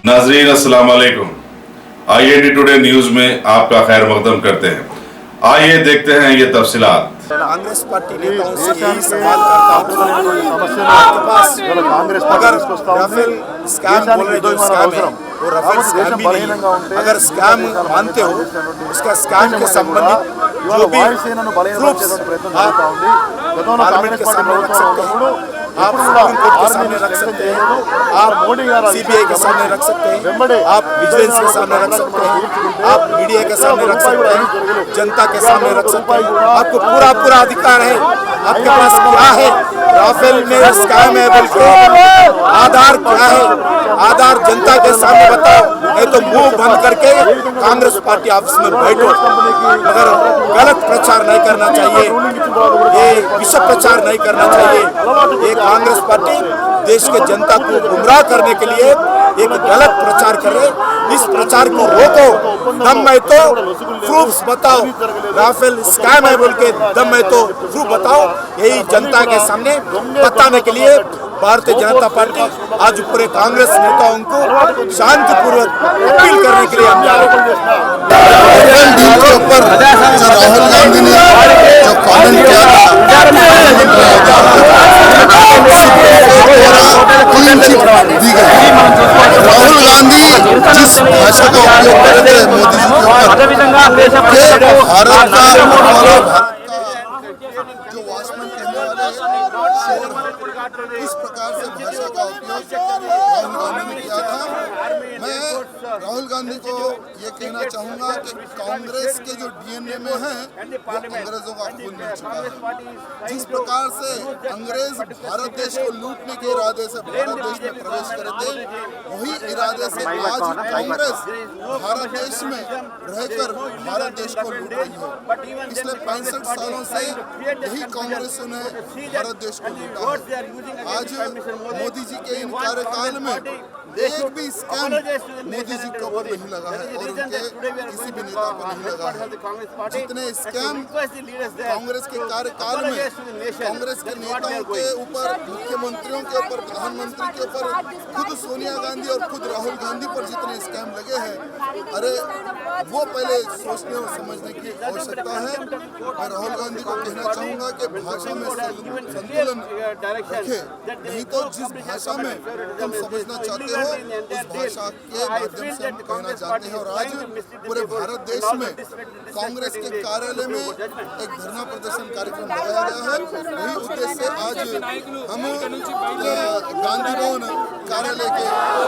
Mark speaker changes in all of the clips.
Speaker 1: नाजरीन अस्सलाम वालेकुम। IAD टुडे न्यूज में आपका खैर मकदम करते हैं। आइए देखते हैं ये तफसीलात।
Speaker 2: कांग्रेस पार्टी नेताओं से यही सवाल करता हूँ, आपके पास अगर राफेल स्कैम बोल रहे जो स्कैम है वो राफेल स्कैम भी नहीं है। अगर स्कैम मानते हो उसका स्कैम के संबंधित जो भी प्रूफ्स आप पार्लियामेंट के सामने रख सकते हैं, आप सुप्रीम कोर्ट के सामने रख सकते हैं, आप CBI के सामने रख सकते हैं, आप विजिलेंस के सामने रख सकते हैं, आप मीडिया के सामने रख सकते हैं, जनता के सामने रख सकते हैं। आपको पूरा अधिकार है। आपके पास क्या है? राफेल में स्कैम है बोल के आधार क्या है? आधार जनता के सामने बताओ, नहीं तो मुंह बंद करके कांग्रेस पार्टी ऑफिस में बैठो। मगर गलत प्रचार नहीं करना चाहिए, ये विष प्रचार नहीं करना चाहिए। ये कांग्रेस पार्टी देश के जनता को गुमराह करने के लिए एक गलत प्रचार कर रहे। इस प्रचार को रोको। दम है तो प्रूफ्स बताओ। राफेल स्कैम है बोल के दम है तो प्रूफ बताओ। यही जनता के सामने बताने के लिए भारतीय जनता पार्टी आज पूरे कांग्रेस नेताओं को शांतिपूर्वक अपील करने के लिए हम जा रहे हैं।
Speaker 3: के ऊपर राहुल गांधी ने जो कमेंट किया दी गई। राहुल गांधी जिस भाषा का उपयोग करते हैं मोदी जी के ऊपर भारत का जो वॉचमैन कहने वाले इस प्रकार से भाषा का उपयोग राहुल गांधी ने किया था। मैं राहुल गांधी को ये कहना चाहूँगा कि कांग्रेस के जो DNA में है वो अंग्रेजों का खून मिल चुका है। जिस प्रकार से अंग्रेज भारत देश को लूटने के इरादे से भारत देश में प्रवेश करे थे, वही इरादे से आज कांग्रेस भारत देश में रहकर भारत देश को लूट रही है। पिछले 65 सालों से यही कांग्रेस ने भारत देश को लूटा है। आज मोदी जी के इन कार्यकाल में एक भी स्कैम मोदी जी के ऊपर नहीं लगा है और उनके किसी भी नेता पर नहीं लगा है। जितने स्कैम कांग्रेस के कार्यकाल में कांग्रेस के नेताओं के ऊपर, मुख्यमंत्रियों के ऊपर, प्रधानमंत्री के ऊपर, खुद सोनिया गांधी और खुद राहुल गांधी पर जितने स्कैम लगे हैं, अरे वो पहले सोचने और समझने की आवश्यकता है। मैं राहुल गांधी को कहना चाहूँगा कि भाषा में संतुलन रखे, नहीं तो जिस भाषा में तुम समझना चाहते हो उस भाषा के माध्यम से हम कहना चाहते हैं। और आज पूरे भारत देश में कांग्रेस के कार्यालय में एक धरना प्रदर्शन कार्यक्रम लगाया गया है। वही उद्देश्य से आज हम गांधी भवन कार्यालय के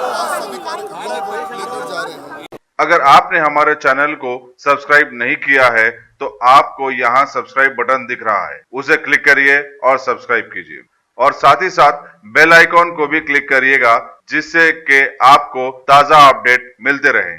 Speaker 3: पास सभी कार्यक्रमों को लेकर जा रहे हैं।
Speaker 1: अगर आपने हमारे चैनल को सब्सक्राइब नहीं किया है तो आपको यहाँ सब्सक्राइब बटन दिख रहा है, उसे क्लिक करिए और सब्सक्राइब कीजिए और साथ ही साथ बेल आइकॉन को भी क्लिक करिएगा, जिससे कि आपको ताजा अपडेट मिलते रहें।